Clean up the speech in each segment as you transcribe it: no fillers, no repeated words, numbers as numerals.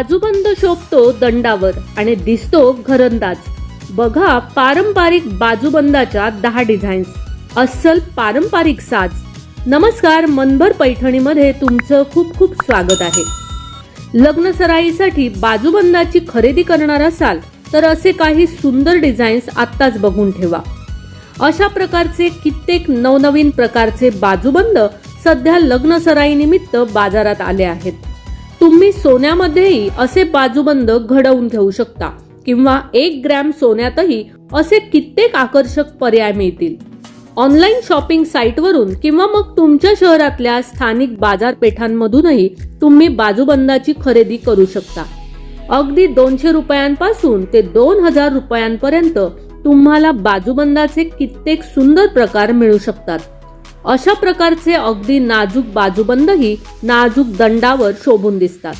बाजूबंद शोभतो दंडावर आणि दिसतो घरंदाज. बघा पारंपरिक बाजूबंदाच्या 10 डिझाईन्स. अस्सल पारंपरिक साज. नमस्कार, मनभर पैठणीमध्ये तुमचं खूप खूप स्वागत आहे. लग्न सराईसाठी बाजूबंदाची खरेदी करणार असाल तर असे काही सुंदर डिझाईन्स आत्ताच बघून ठेवा. अशा प्रकारचे कित्येक नवनवीन प्रकारचे बाजूबंद सध्या लग्न सराई निमित्त बाजारात आले आहेत. तुम्ही सोन्यामध्येही असे बाजूबंद घडवून ठेवू शकता किंवा 1 ग्रॅम सोन्यातही असे कित्येक आकर्षक पर्याय मिळतील. ऑनलाईन शॉपिंग साईटवरून किंवा मग तुमच्या शहरातल्या स्थानिक बाजारपेठांमधूनही तुम्ही बाजूबंदाची खरेदी करू शकता. अगदी 200 रुपयांपासून ते 2000 रुपयांपर्यंत तुम्हाला बाजूबंदाचे कित्येक सुंदर प्रकार मिळू शकतात. अशा प्रकारचे अगदी नाजूक बाजूबंदही नाजूक दंडावर शोभून दिसतात.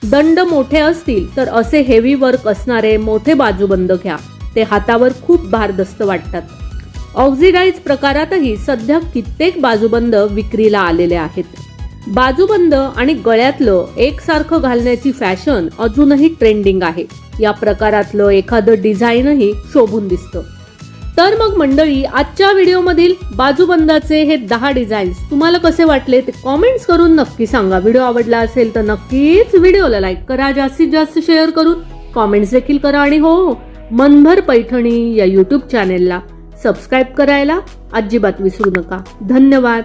दंड मोठे असतील तर असे हेवी वर्क असणारे मोठे बाजूबंद घ्या. ते हातावर खूप भारदस्त वाटतात. ऑक्सिडाइज प्रकारातही सध्या कित्येक बाजूबंद विक्रीला आलेले आहेत. बाजूबंद आणि गळ्यातलं एकसारखं घालण्याची फॅशन अजूनही ट्रेंडिंग आहे. या प्रकारातलं एखादं डिझाईनही शोभून दिसतं. तर मग मंडळी, आजच्या व्हिडिओमधील बाजूबंदाचे हे 10 डिझाईन्स तुम्हाला कसे वाटले ते कॉमेंट्स करून नक्की सांगा. व्हिडिओ आवडला असेल तर नक्कीच व्हिडिओला लाईक करा, जास्तीत जास्त शेअर करून कॉमेंट्स देखील करा आणि हो, मनभर पैठणी या YouTube चॅनेलला सबस्क्राईब करायला अजिबात विसरू नका. धन्यवाद.